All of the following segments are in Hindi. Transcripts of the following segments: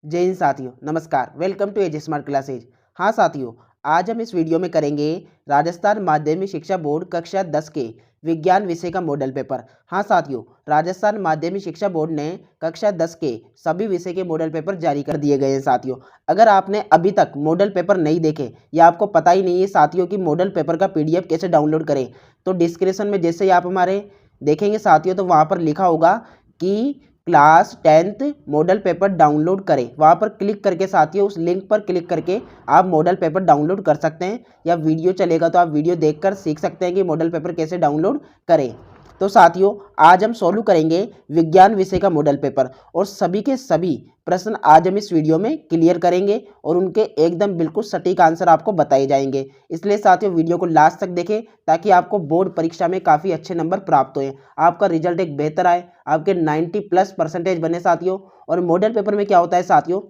जय हिंद साथियों, नमस्कार। Welcome to Edge Smart Classes. हाँ साथियों, आज हम इस वीडियो में करेंगे राजस्थान माध्यमिक शिक्षा बोर्ड कक्षा 10 के विज्ञान विषय का मॉडल पेपर। हाँ साथियों, राजस्थान माध्यमिक शिक्षा बोर्ड ने कक्षा 10 के सभी विषय के मॉडल पेपर जारी कर दिए गए हैं साथियों। अगर आपने अभी तक मॉडल पेपर नहीं देखे या आपको पता ही नहीं है साथियों कि मॉडल पेपर का PDF कैसे डाउनलोड करें, तो डिस्क्रिप्शन में जैसे ही आप हमारे देखेंगे साथियों, तो वहाँ पर लिखा होगा कि class 10th model paper download करें। वहाँ पर क्लिक करके साथियों उस लिंक पर क्लिक करके आप मॉडल पेपर डाउनलोड कर सकते हैं, या वीडियो चलेगा तो आप वीडियो देखकर सीख सकते हैं कि मॉडल पेपर कैसे डाउनलोड करें। तो साथियों, आज हम सॉल्व करेंगे विज्ञान विषय का मॉडल पेपर, और सभी के सभी प्रश्न आज हम इस वीडियो में क्लियर करेंगे और उनके एकदम बिल्कुल सटीक आंसर आपको बताए जाएंगे। इसलिए साथियों वीडियो को लास्ट तक देखें ताकि आपको बोर्ड परीक्षा में काफ़ी अच्छे नंबर प्राप्त हों, आपका रिजल्ट एक बेहतर आए, आपके 90+ % बने साथियों। और मॉडल पेपर में क्या होता है साथियों,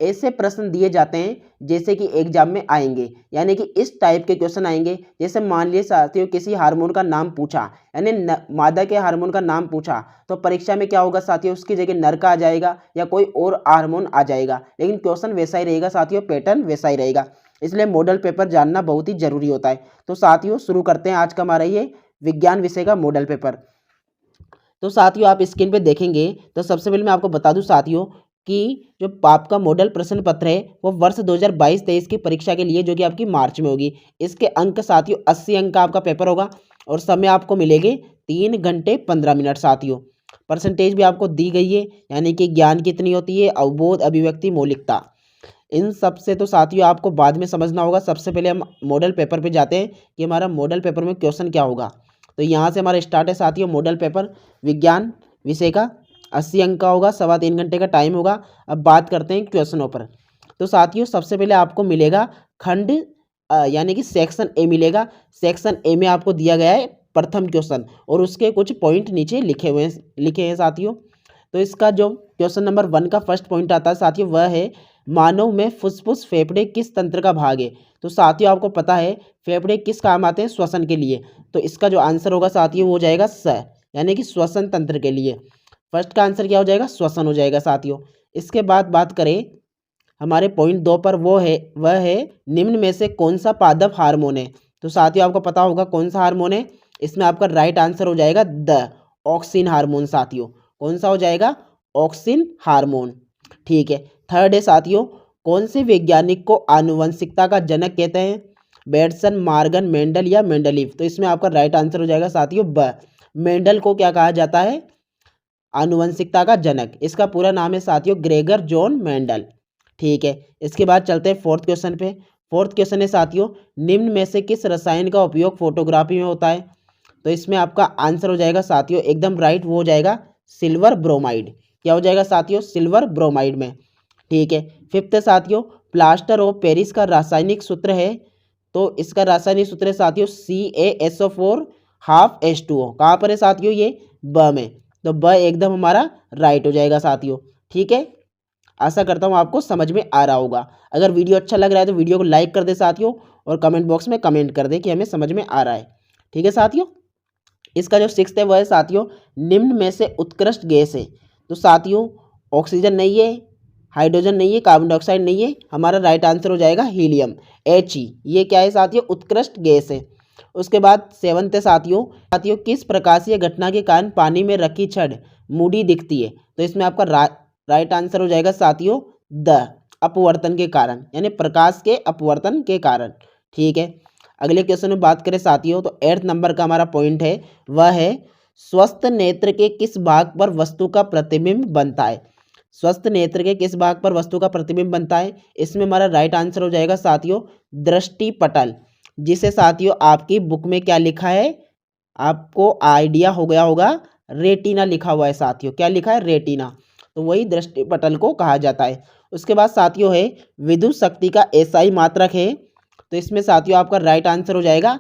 ऐसे प्रश्न दिए जाते हैं जैसे कि एग्जाम में आएंगे, यानी कि इस टाइप के क्वेश्चन आएंगे। जैसे मान लीजिए साथियों किसी हार्मोन का नाम पूछा, यानी मादा के हार्मोन का नाम पूछा, तो परीक्षा में क्या होगा साथियों, उसकी जगह नर का आ जाएगा या कोई और हार्मोन आ जाएगा, लेकिन क्वेश्चन वैसा ही रहेगा साथियों, पैटर्न वैसा ही रहेगा। इसलिए मॉडल पेपर जानना बहुत ही जरूरी होता है। तो साथियों शुरू करते हैं आज का हमारा ये विज्ञान विषय का मॉडल पेपर। तो साथियों आप स्क्रीन पे देखेंगे तो सबसे पहले मैं आपको बता दूं साथियों कि जो आपका मॉडल प्रश्न पत्र है वो वर्ष 2022-23 की परीक्षा के लिए, जो कि आपकी मार्च में होगी। इसके अंक साथियों 80 अंक का आपका पेपर होगा, और समय आपको मिलेंगे 3 घंटे 15 मिनट साथियों। परसेंटेज भी आपको दी गई है, यानी कि ज्ञान कितनी होती है, अवबोध, अभिव्यक्ति, मौलिकता, इन सब से तो साथियों आपको बाद में समझना होगा। सबसे पहले हम मॉडल पेपर पे जाते हैं कि हमारा मॉडल पेपर में क्वेश्चन क्या होगा। तो यहाँ से हमारा स्टार्ट है साथियों मॉडल पेपर विज्ञान विषय का, 80 अंक का होगा, 3.25 घंटे का टाइम होगा। अब बात करते हैं क्वेश्चनों पर। तो साथियों सबसे पहले आपको मिलेगा खंड यानी कि सेक्शन ए मिलेगा। सेक्शन ए में आपको दिया गया है प्रथम क्वेश्चन, और उसके कुछ पॉइंट नीचे लिखे हैं साथियों। तो इसका जो क्वेश्चन नंबर 1 का फर्स्ट पॉइंट आता है साथियों, वह है मानव में फुसफुस फेफड़े किस तंत्र का भाग है। तो साथियों आपको पता है फेफड़े किस काम आते हैं, श्वसन के लिए। तो इसका जो आंसर होगा साथियों वो हो जाएगा स, यानी कि श्वसन तंत्र के लिए। फर्स्ट का आंसर क्या हो जाएगा, श्वसन हो जाएगा साथियों। इसके बाद बात करें हमारे पॉइंट 2 पर, वह है निम्न में से कौन सा पादप हार्मोन है। तो साथियों आपको पता होगा कौन सा हार्मोन है। इसमें आपका राइट आंसर हो जाएगा द ऑक्सिन हार्मोन साथियों। कौन सा हो जाएगा, ऑक्सिन हार्मोन। ठीक है। थर्ड है साथियों, कौन से वैज्ञानिक को आनुवंशिकता का जनक कहते हैं, बेटसन, मार्गन, मेंडल या मेंडलीव। तो इसमें आपका राइट आंसर हो जाएगा साथियों ब, मेंडल को क्या कहा जाता है, आनुवंशिकता का जनक। इसका पूरा नाम है साथियों ग्रेगर जॉन मेंडल। ठीक है। इसके बाद चलते हैं फोर्थ क्वेश्चन पे। फोर्थ क्वेश्चन है साथियों, निम्न में से किस रसायन का उपयोग फोटोग्राफी में होता है। तो इसमें आपका आंसर हो जाएगा साथियों एकदम राइट, वो हो जाएगा सिल्वर ब्रोमाइड। क्या हो जाएगा साथियों, सिल्वर ब्रोमाइड में। ठीक है। फिफ्थ है साथियों, प्लास्टर ऑफ पेरिस का रासायनिक सूत्र है। तो इसका रासायनिक सूत्र है साथियों CaSO4 हाफ H2O। कहाँ पर है साथियों, ये ब में। तो ब एकदम हमारा राइट हो जाएगा साथियों। ठीक है। आशा करता हूँ आपको समझ में आ रहा होगा। अगर वीडियो अच्छा लग रहा है तो वीडियो को लाइक कर दे साथियों, और कमेंट बॉक्स में कमेंट कर दे कि हमें समझ में आ रहा है। ठीक है साथियों। इसका जो सिक्स्थ है वह है साथियों, निम्न में से उत्कृष्ट गैस है। तो साथियों ऑक्सीजन नहीं है, हाइड्रोजन नहीं है, कार्बन डाइऑक्साइड नहीं है, हमारा राइट आंसर हो जाएगा हीलियम He। ये क्या है साथियों, उत्कृष्ट गैस है। उसके बाद सेवंथ है साथियों किस प्रकाशीय घटना के कारण पानी में रखी छड़ मूडी दिखती है। तो इसमें आपका राइट आंसर हो जाएगा साथियों द, अपवर्तन के कारण, यानी प्रकाश के अपवर्तन के कारण। ठीक है। अगले क्वेश्चन में बात करें साथियों, तो 8th नंबर का हमारा पॉइंट है, वह है स्वस्थ नेत्र के किस भाग पर वस्तु का प्रतिबिंब बनता है। स्वस्थ नेत्र के किस भाग पर वस्तु का प्रतिबिंब बनता है। इसमें हमारा राइट आंसर हो जाएगा साथियों दृष्टि पटल, जिसे साथियों आपकी बुक में क्या लिखा है, आपको आइडिया हो गया होगा, रेटिना लिखा हुआ है साथियों। क्या लिखा है, रेटिना। तो वही दृष्टि पटल को कहा जाता है। उसके बाद साथियों है विद्युत शक्ति का एसआई मात्रक है। तो इसमें साथियों आपका राइट आंसर हो जाएगा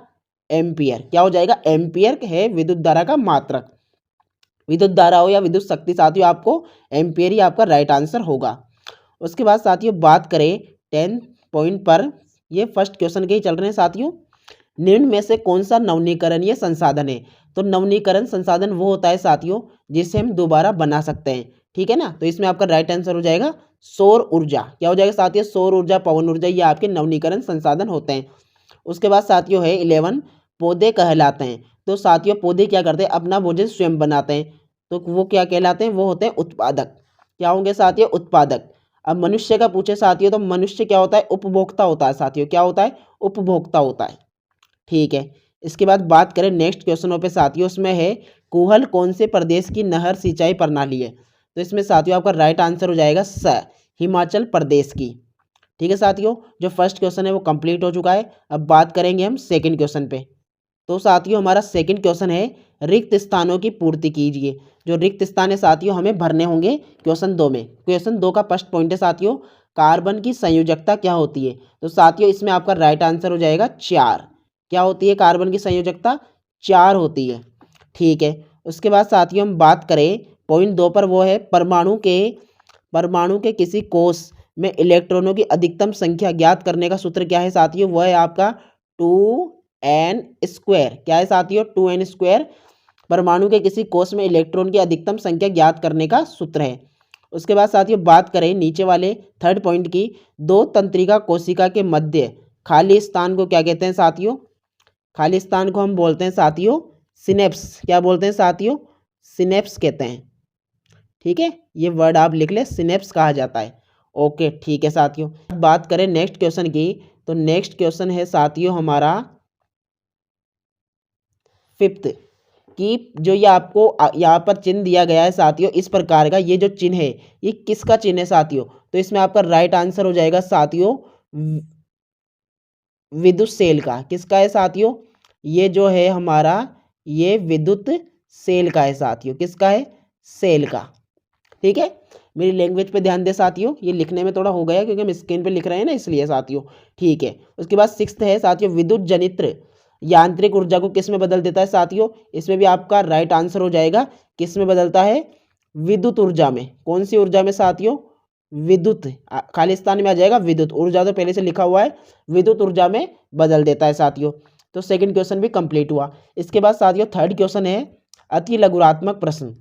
एम्पियर। क्या हो जाएगा, एम्पियर है विद्युत धारा का मात्रक। विद्युत धारा हो या विद्युत शक्ति साथियों, आपको एम्पियर ही आपका राइट आंसर होगा। उसके बाद साथियों बात करें 10 पॉइंट पर, ये फर्स्ट क्वेश्चन के ही चल रहे हैं साथियों, निम्न में से कौन सा नवनीकरणीय संसाधन है। तो नवनीकरण संसाधन वो होता है साथियों जिसे हम दोबारा बना सकते हैं। ठीक है ना। तो इसमें आपका राइट आंसर हो जाएगा सौर ऊर्जा, क्या हो जाएगा साथियों, सौर ऊर्जा, पवन ऊर्जा, ये आपके नवीनीकरण संसाधन होते हैं। उसके बाद साथियों है 11 पौधे कहलाते हैं। तो साथियों पौधे क्या करते हैं, अपना भोजन स्वयं बनाते हैं, तो वो क्या कहलाते हैं, वो होते हैं उत्पादक। क्या होंगे साथियों, उत्पादक। अब मनुष्य का पूछे साथियों, तो मनुष्य क्या होता है, उपभोक्ता होता है साथियों, क्या होता है, उपभोक्ता होता है। ठीक है, इसके बाद बात करें नेक्स्ट क्वेश्चनों पे साथियों, उसमें है कुहल कौन से प्रदेश की नहर सिंचाई प्रणाली है। तो इसमें साथियों आपका राइट आंसर हो जाएगा स, हिमाचल प्रदेश की। ठीक है साथियों, जो फर्स्ट क्वेश्चन है वो कंप्लीट हो चुका है। अब बात करेंगे हम सेकंड क्वेश्चन पे। तो साथियों हमारा सेकंड क्वेश्चन है रिक्त स्थानों की पूर्ति कीजिए। जो रिक्त स्थान है साथियों हमें भरने होंगे क्वेश्चन 2 में। क्वेश्चन 2 का फर्स्ट पॉइंट है साथियों, कार्बन की संयोजकता क्या होती है। तो साथियों इसमें आपका राइट आंसर हो जाएगा 4। क्या होती है कार्बन की संयोजकता, 4 होती है। ठीक है, उसके बाद साथियों हम बात करें पॉइंट 2 पर, वो है परमाणु के किसी कोष में इलेक्ट्रॉनों की अधिकतम संख्या ज्ञात करने का सूत्र क्या है साथियों, वह है आपका 2n²। क्या है साथियों, 2n²। परमाणु के किसी कोष में इलेक्ट्रॉन की अधिकतम संख्या ज्ञात करने का सूत्र है। उसके बाद साथियों बात करें नीचे वाले थर्ड पॉइंट की, दो तंत्रिका कोशिका के मध्य खाली स्थान को क्या कहते हैं साथियों, खाली स्थान को हम बोलते हैं साथियों सिनेप्स। क्या बोलते हैं साथियों, सिनेप्स कहते हैं। ठीक है, ये वर्ड आप लिख ले, सिनेप्स कहा जाता है। ओके ठीक है साथियों, बात करें नेक्स्ट क्वेश्चन की। तो नेक्स्ट क्वेश्चन है साथियों हमारा फिफ्थ कि जो ये आपको यहाँ पर चिन्ह दिया गया है साथियों इस प्रकार का, ये जो चिन्ह है ये किसका चिन्ह है साथियों। तो इसमें आपका राइट आंसर हो जाएगा साथियों विद्युत सेल का। किसका है साथियों, ये जो है हमारा ये विद्युत सेल का है साथियों। किसका है, सेल का। ठीक है, मेरी लैंग्वेज पे ध्यान दे साथियों, ये लिखने में थोड़ा हो गया क्योंकि हम स्क्रीन पे लिख रहे हैं ना इसलिए साथियों। ठीक है, उसके बाद सिक्स्थ है साथियों विद्युत जनित्र यांत्रिक ऊर्जा को किस में बदल देता है साथियों। इसमें भी आपका राइट आंसर हो जाएगा किस में बदलता है, विद्युत ऊर्जा में। कौन सी ऊर्जा में साथियों, विद्युत, खालिस्तान में आ जाएगा विद्युत ऊर्जा, तो पहले से लिखा हुआ है, विद्युत ऊर्जा में बदल देता है साथियों। तो सेकंड क्वेश्चन भी कंप्लीट हुआ। इसके बाद साथियों थर्ड क्वेश्चन है अति लघुरात्मक प्रश्न,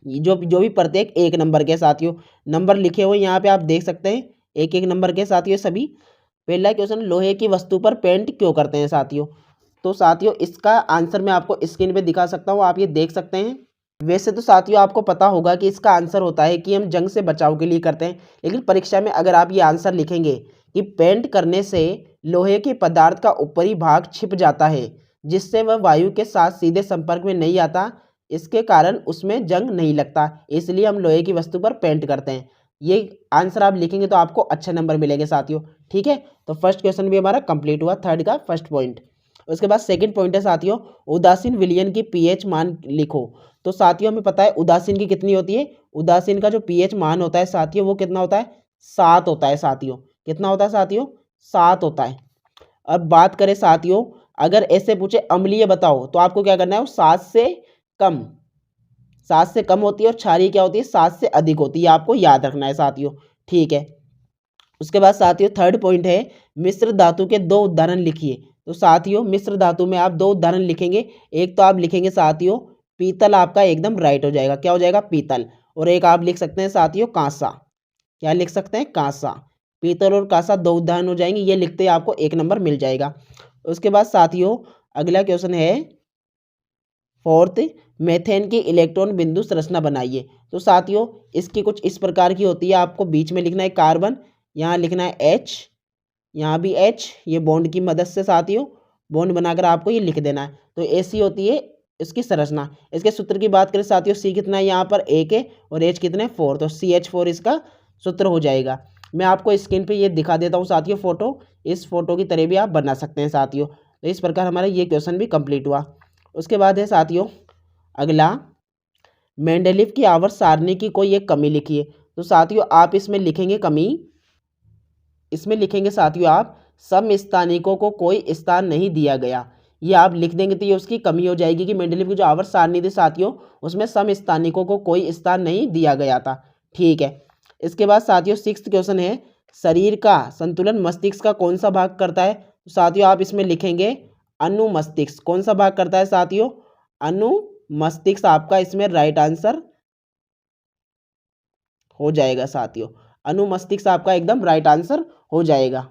जो भी प्रत्येक 1 नंबर के साथियों, नंबर लिखे हुए यहाँ पे आप देख सकते हैं, 1-1 नंबर के साथियों सभी। पहला क्वेश्चन, लोहे की वस्तु पर पेंट क्यों करते हैं साथियों। तो साथियों इसका आंसर मैं आपको स्क्रीन पे दिखा सकता हूँ, आप ये देख सकते हैं। वैसे तो साथियों आपको पता होगा कि इसका आंसर होता है कि हम जंग से बचाव के लिए करते हैं, लेकिन परीक्षा में अगर आप ये आंसर लिखेंगे कि पेंट करने से लोहे के पदार्थ का ऊपरी भाग छिप जाता है, जिससे वह वायु के साथ सीधे संपर्क में नहीं आता, इसके कारण उसमें जंग नहीं लगता, इसलिए हम लोहे की वस्तु पर पेंट करते हैं। ये आंसर आप लिखेंगे तो आपको अच्छे नंबर मिलेंगे साथियों। ठीक है, तो फर्स्ट क्वेश्चन भी हमारा कंप्लीट हुआ, थर्ड का फर्स्ट पॉइंट। उसके बाद सेकंड पॉइंट है साथियों उदासीन विलयन की पीएच मान लिखो। तो साथियों हमें पता है उदासीन की कितनी होती है, उदासीन का जो पीएच मान होता है साथियों वो कितना होता है, 7 होता है साथियों। कितना होता है साथियों, 7 होता है। अब बात करें साथियों, अगर ऐसे पूछे अम्लीय बताओ तो आपको क्या करना है, वो 7 से कम, 7 से कम होती है, और क्षारीय क्या होती है, 7 से अधिक होती है, आपको याद रखना है साथियों। ठीक है, उसके बाद साथियों थर्ड पॉइंट है मिश्र धातु के 2 उदाहरण लिखिए। तो साथियों मिश्र धातु में आप 2 उदाहरण लिखेंगे। एक तो आप लिखेंगे साथियों पीतल, आपका एकदम राइट हो जाएगा, क्या हो जाएगा, पीतल। और एक आप लिख सकते हैं साथियों कांसा। क्या लिख सकते हैं, कांसा। पीतल और कांसा 2 उदाहरण हो जाएंगे, ये लिखते ही आपको 1 नंबर मिल जाएगा। उसके बाद साथियों अगला क्वेश्चन है फोर्थ, मेथेन की इलेक्ट्रॉन बिंदु संरचना बनाइए। तो साथियों इसकी कुछ इस प्रकार की होती है, आपको बीच में लिखना है कार्बन, यहाँ लिखना है H, यहाँ भी H, ये बॉन्ड की मदद से साथियों बॉन्ड बनाकर आपको ये लिख देना है। तो ऐसी होती है इसकी संरचना। इसके सूत्र की बात करें साथियों, C कितना है यहाँ पर 1 है और H कितने 4, तो CH4 इसका सूत्र हो जाएगा। मैं आपको स्क्रीन पे ये दिखा देता हूँ साथियों फोटो, इस फोटो की तरह भी आप बना सकते हैं साथियों। तो इस प्रकार हमारा ये क्वेश्चन भी कंप्लीट हुआ। उसके बाद है साथियों अगला, मेंडलीव की आवर्त सारणी की कोई एक कमी लिखिए। तो साथियों आप इसमें लिखेंगे कमी, इसमें लिखेंगे साथियों आप समस्थानिकों को कोई स्थान नहीं दिया गया, ये आप लिख देंगे तो ये उसकी कमी हो जाएगी कि मेंडलीव की जो आवर्त सारणी थी साथियों उसमें समस्थानिकों को कोई स्थान नहीं दिया गया था। ठीक है, इसके बाद साथियों सिक्स्थ क्वेश्चन है शरीर का संतुलन मस्तिष्क का कौन सा भाग करता है। तो साथियों आप इसमें लिखेंगे अनुमस्तिष्क। कौन सा भाग करता है साथियों, अनुमस्तिष्क आपका इसमें राइट आंसर हो जाएगा साथियों। अनुमस्तिष्क आपका एकदम राइट आंसर हो जाएगा।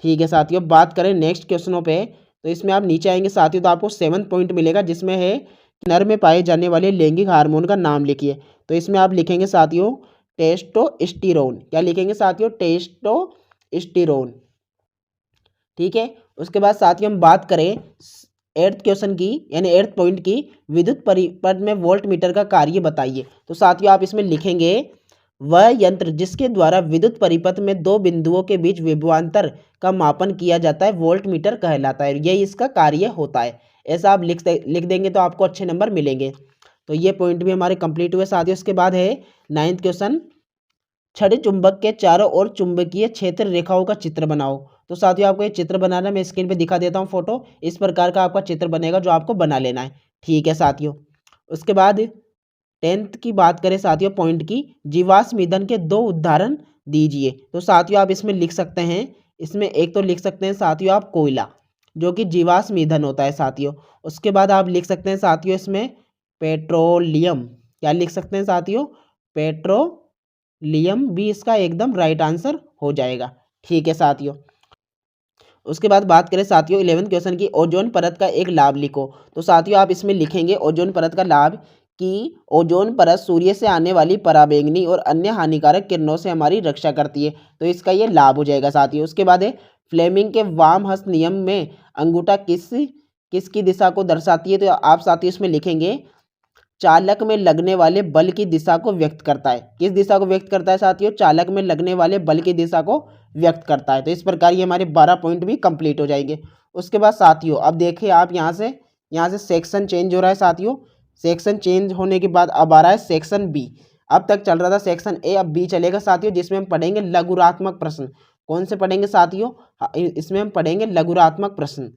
ठीक है साथियों, बात करें नेक्स्ट क्वेश्चनों पे, तो इसमें आप नीचे आएंगे साथियों तो आपको 7th पॉइंट मिलेगा, जिसमें है नर में पाए जाने वाले लैंगिक हार्मोन का नाम लिखिए। तो इसमें आप लिखेंगे साथियों टेस्टोस्टेरोन। क्या लिखेंगे साथियों? टेस्टोस्टेरोन। ठीक है, उसके बाद साथियों हम बात करें 8th क्वेश्चन की, यानी 8th पॉइंट की, विद्युत परिपथ में वोल्ट मीटर का कार्य बताइए। तो साथियों आप इसमें लिखेंगे वह यंत्र जिसके द्वारा विद्युत परिपथ में दो बिंदुओं के बीच विभवांतर का मापन किया जाता है वोल्ट मीटर कहलाता है, यही इसका कार्य होता है। ऐसा आप लिख देंगे तो आपको अच्छे नंबर मिलेंगे। तो ये पॉइंट भी हमारे कंप्लीट हुए साथियों। इसके बाद है 9th क्वेश्चन, छड़ी चुंबक के चारों ओर चुंबकीय क्षेत्र रेखाओं का चित्र बनाओ। तो साथियों आपको ये चित्र बनाना, मैं स्क्रीन पे दिखा देता हूँ फोटो, इस प्रकार का आपका चित्र बनेगा जो आपको बना लेना है। ठीक है साथियों, उसके बाद 10th की बात करें साथियों पॉइंट की, जीवाश्म ईंधन के दो उदाहरण दीजिए। तो साथियों आप इसमें लिख सकते हैं, इसमें एक तो लिख सकते हैं साथियों आप कोयला, जो कि जीवाश्म ईंधन होता है साथियों। उसके बाद आप लिख सकते हैं साथियों इसमें पेट्रोलियम। क्या लिख सकते हैं साथियों? पेट्रोलियम भी इसका एकदम राइट आंसर हो जाएगा। ठीक है साथियों, उसके बाद बात करें साथियों 11th क्वेश्चन की, ओजोन परत का एक लाभ लिखो। तो साथियों आप इसमें लिखेंगे ओजोन परत का लाभ कि ओजोन परत सूर्य से आने वाली पराबैंगनी और अन्य हानिकारक किरणों से हमारी रक्षा करती है, तो इसका ये लाभ हो जाएगा साथियों। उसके बाद है फ्लेमिंग के वाम हस्त नियम में अंगूठा किसकी दिशा को दर्शाती है। तो आप साथियों इसमें लिखेंगे चालक में लगने वाले बल की दिशा को व्यक्त करता है। किस दिशा को व्यक्त करता है साथियों? चालक में लगने वाले बल की दिशा को व्यक्त करता है। तो इस प्रकार ये हमारे 12 पॉइंट भी कंप्लीट हो जाएंगे। उसके बाद साथियों अब देखिए आप यहाँ से सेक्शन चेंज हो रहा है साथियों। सेक्शन चेंज होने के बाद अब आ रहा है सेक्शन बी। अब तक चल रहा था सेक्शन ए, अब बी चलेगा साथियों, जिसमें हम पढ़ेंगे लघुरात्मक प्रश्न। कौन से पढ़ेंगे साथियों? इसमें हम पढ़ेंगे लघुरात्मक प्रश्न,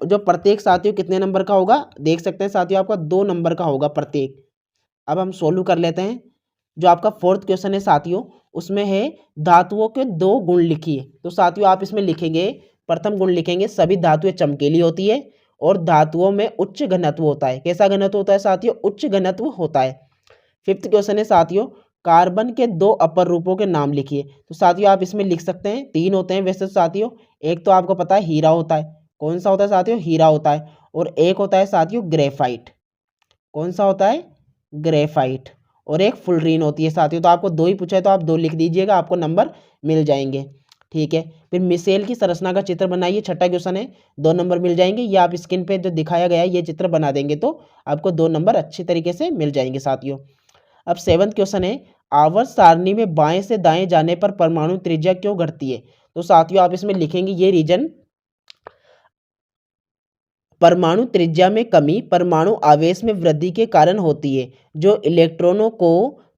जो प्रत्येक साथियों कितने नंबर का होगा देख सकते हैं साथियों, आपका 2 नंबर का होगा प्रत्येक। अब हम सोल्व कर लेते हैं। जो आपका 4th क्वेश्चन है साथियों, उसमें है धातुओं के दो गुण लिखिए। तो साथियों आप इसमें लिखेंगे, प्रथम गुण लिखेंगे सभी धातुएं चमकीली होती है और धातुओं में उच्च घनत्व होता है। कैसा घनत्व होता है साथियों? उच्च घनत्व होता है। 5th क्वेश्चन है साथियों, कार्बन के दो अपर रूपों के नाम लिखिए। तो साथियों आप इसमें लिख सकते हैं, 3 होते हैं वैसे साथियों। एक तो आपको पता है हीरा होता है। कौन सा होता है साथियों? हीरा होता है। और एक होता है साथियों ग्रेफाइट। कौन सा होता है? ग्रेफाइट। और एक फुलरीन होती है साथियों। तो आपको 2 ही पूछा है तो आप 2 लिख दीजिएगा, आपको नंबर मिल जाएंगे। ठीक है, फिर मिसेल की संरचना का चित्र बनाइए, 6ठा क्वेश्चन है, 2 नंबर मिल जाएंगे। ये आप स्क्रीन पे जो दिखाया गया है ये चित्र बना देंगे तो आपको 2 नंबर अच्छी तरीके से मिल जाएंगे साथियों। अब 7th क्वेश्चन है, आवर्त सारणी में बाएं से दाएं जाने पर परमाणु त्रिज्या क्यों घटती है। तो साथियों आप इसमें लिखेंगे ये रीजन, परमाणु त्रिज्या में कमी परमाणु आवेश में वृद्धि के कारण होती है, जो इलेक्ट्रॉनों को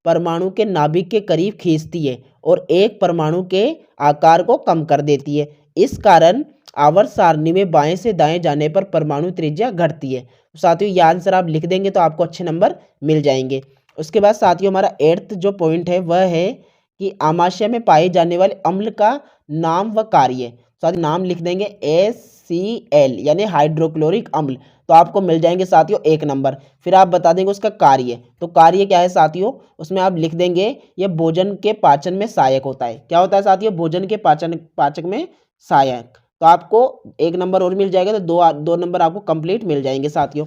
परमाणु के नाभिक के करीब खींचती है और एक परमाणु के आकार को कम कर देती है। इस कारण आवर्त सारणी में बाएं से दाएं जाने पर परमाणु त्रिज्या घटती है। तो साथियों ये आंसर आप लिख देंगे तो आपको अच्छे नंबर मिल जाएंगे। उसके बाद साथियों हमारा 8th जो पॉइंट है वह है कि आमाशय में पाए जाने वाले अम्ल का नाम व कार्य। साथियों नाम लिख देंगे HCl यानी हाइड्रोक्लोरिक अम्ल, तो आपको मिल जाएंगे साथियों 1 नंबर। फिर आप बता देंगे उसका कार्य। तो कार्य क्या है साथियों? उसमें आप लिख देंगे ये भोजन के पाचन में सहायक होता है। क्या होता है साथियों? भोजन के पाचक में सहायक। तो आपको 1 नंबर और मिल जाएगा, तो 2 नंबर आपको कंप्लीट मिल जाएंगे साथियों।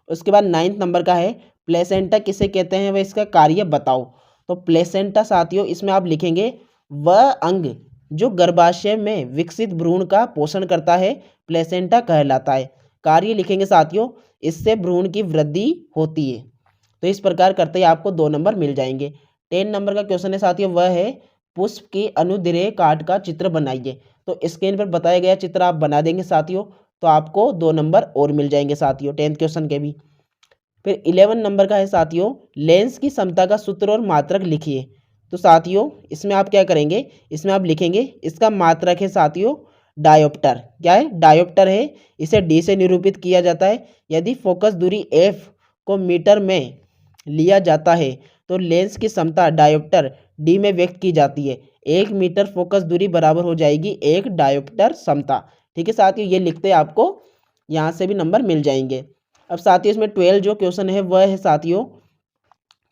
उसके बाद 9th नंबर का है, प्लेसेंटा किसे कहते हैं वह इसका कार्य बताओ। तो प्लेसेंटा साथियों इसमें आप लिखेंगे वह अंग जो गर्भाशय में विकसित भ्रूण का पोषण करता है प्लेसेंटा कहलाता है। कार्य लिखेंगे साथियों, इससे भ्रूण की वृद्धि होती है। तो इस प्रकार करते ही आपको 2 नंबर मिल जाएंगे। 10 नंबर का क्वेश्चन है साथियों, वह है पुष्प की अनुदैर्ध्य काट का चित्र बनाइए। तो स्क्रीन पर बताया गया चित्र आप बना देंगे साथियों, तो आपको 2 नंबर और मिल जाएंगे साथियों 10th क्वेश्चन के भी। फिर 11 नंबर का है साथियों, लेंस की समता का सूत्र और मात्रक लिखिए। तो साथियों इसमें आप क्या करेंगे, इसमें आप लिखेंगे इसका मात्रक है साथियों डायोप्टर। क्या है? डायोप्टर है। इसे डी से निरूपित किया जाता है। यदि फोकस दूरी एफ को मीटर में लिया जाता है तो लेंस की समता डायोप्टर डी में व्यक्त की जाती है। 1 मीटर फोकस दूरी बराबर हो जाएगी 1 डायोप्टर समता। ठीक है साथियों, ये लिखते आपको यहाँ से भी नंबर मिल जाएंगे। अब साथियों इसमें 12 जो क्वेश्चन है वह है साथियों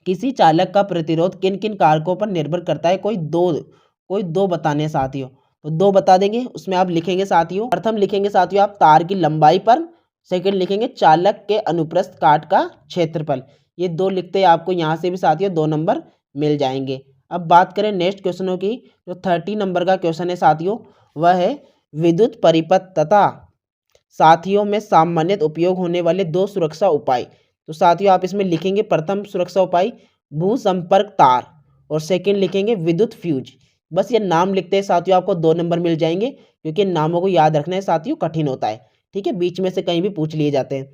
किसी चालक का प्रतिरोध किन किन कारकों पर निर्भर करता है, कोई दो बताने हैं साथियों। तो दो बता देंगे, उसमें आप लिखेंगे साथियों, प्रथम लिखेंगे साथियों आप तार की लंबाई पर, सेकंड लिखेंगे चालक के अनुप्रस्थ काट का क्षेत्रफल। ये दो लिखते हैं आपको यहाँ से भी साथियों 2 नंबर मिल जाएंगे। अब बात करें नेक्स्ट क्वेश्चनों की, जो 30 नंबर का क्वेश्चन है साथियों, वह है विद्युत परिपथ तथा साथियों में सामान्यतः उपयोग होने वाले 2 सुरक्षा उपाय। तो साथियों आप इसमें लिखेंगे प्रथम सुरक्षा उपाय भू संपर्क तार, और सेकंड लिखेंगे विद्युत फ्यूज। बस ये नाम लिखते हैं साथियों, आपको 2 नंबर मिल जाएंगे, क्योंकि नामों को याद रखना है साथियों कठिन होता है, ठीक है, बीच में से कहीं भी पूछ लिए जाते हैं।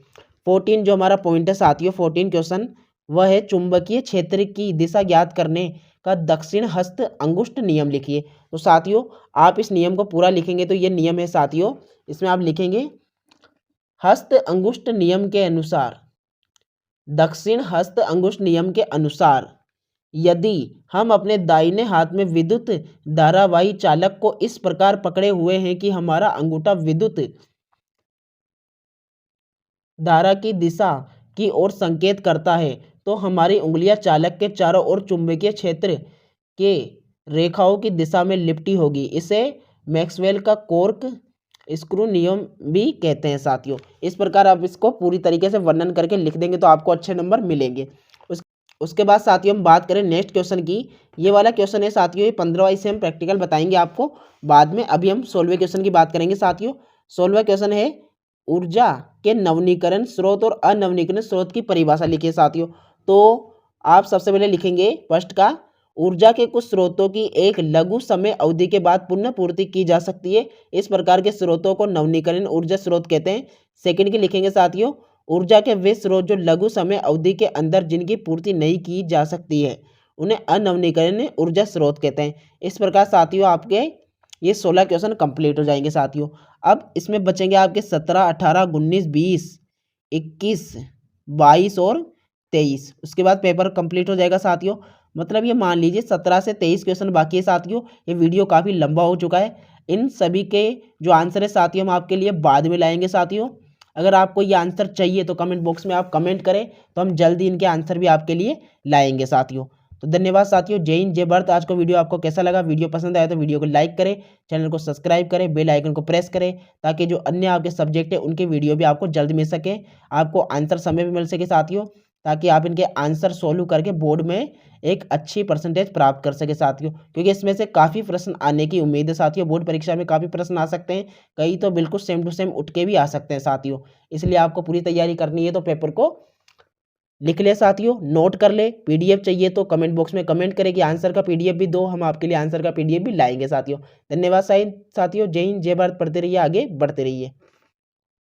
14 जो हमारा पॉइंट है साथियों, 14 क्वेश्चन, वह है चुंबकीय क्षेत्र की दिशा ज्ञात करने का दक्षिण हस्त अंगुष्ठ नियम लिखिए। तो साथियों आप इस नियम को पूरा लिखेंगे तो ये नियम है साथियों, इसमें आप लिखेंगे हस्त अंगुष्ठ नियम के अनुसार, दक्षिण हस्त अंगुष्ठ नियम के अनुसार यदि हम अपने दाहिने हाथ में विद्युत धारावाही चालक को इस प्रकार पकड़े हुए हैं कि हमारा अंगूठा विद्युत धारा की दिशा की ओर संकेत करता है, तो हमारी उंगलियां चालक के चारों ओर चुंबकीय क्षेत्र के रेखाओं की दिशा में लिपटी होगी। इसे मैक्सवेल का कोर्क स्क्रू नियम भी कहते हैं साथियों। इस प्रकार आप इसको पूरी तरीके से वर्णन करके लिख देंगे तो आपको अच्छे नंबर मिलेंगे। उसके बाद साथियों हम बात करें नेक्स्ट क्वेश्चन की, ये वाला क्वेश्चन है साथियों, ये 15वां इसे हम प्रैक्टिकल बताएंगे आपको बाद में। अभी हम 16वें क्वेश्चन की बात करेंगे साथियों। 16वां क्वेश्चन है ऊर्जा के नवीनीकरण स्रोत और अनवीनीकरण स्रोत की परिभाषा लिखिए साथियों। तो आप सबसे पहले लिखेंगे फर्स्ट का, ऊर्जा के कुछ स्रोतों की एक लघु समय अवधि के बाद पुनः पूर्ति की जा सकती है, इस प्रकार के स्रोतों को नवीनीकरण ऊर्जा स्रोत कहते हैं। सेकंड की लिखेंगे साथियों, ऊर्जा के वे स्रोत जो लघु समय अवधि के अंदर जिनकी पूर्ति नहीं की जा सकती है उन्हें अनवीनीकरण ऊर्जा स्रोत कहते हैं। इस प्रकार साथियों आपके ये 16 क्वेश्चन कंप्लीट हो जाएंगे साथियों। अब इसमें बचेंगे आपके 17, 18, 19, 20, 21, 22 और 23। उसके बाद पेपर कंप्लीट हो जाएगा साथियों। मतलब ये मान लीजिए 17 से 23 क्वेश्चन बाकी है साथियों। ये वीडियो काफ़ी लंबा हो चुका है। इन सभी के जो आंसर है साथियों हम आपके लिए बाद में लाएंगे साथियों। अगर आपको ये आंसर चाहिए तो कमेंट बॉक्स में आप कमेंट करें, तो हम जल्दी इनके आंसर भी आपके लिए लाएंगे साथियों। तो धन्यवाद साथियों, जय हिंद जय भारत। आज का वीडियो आपको कैसा लगा? वीडियो पसंद आया तो वीडियो को लाइक करें, चैनल को सब्सक्राइब करें, बेल आइकन को प्रेस करें, ताकि जो अन्य आपके सब्जेक्ट है उनके वीडियो भी आपको जल्द मिल सके, आपको आंसर समय पर मिल सके साथियों, ताकि आप इनके आंसर सोल्व करके बोर्ड में एक अच्छी परसेंटेज प्राप्त कर सके साथियों। क्योंकि इसमें से काफ़ी प्रश्न आने की उम्मीद है साथियों, बोर्ड परीक्षा में काफ़ी प्रश्न आ सकते हैं, कई तो बिल्कुल सेम टू सेम उठ के भी आ सकते हैं साथियों। इसलिए आपको पूरी तैयारी करनी है तो पेपर को लिख ले साथियों, नोट कर ले। पीडीएफ चाहिए तो कमेंट बॉक्स में कमेंट करें कि आंसर का पीडीएफ भी दो, हम आपके लिए आंसर का पीडीएफ भी लाएंगे साथियों। धन्यवाद साथियों, जय हिंद जय भारत। पढ़ते रहिए, आगे बढ़ते रहिए।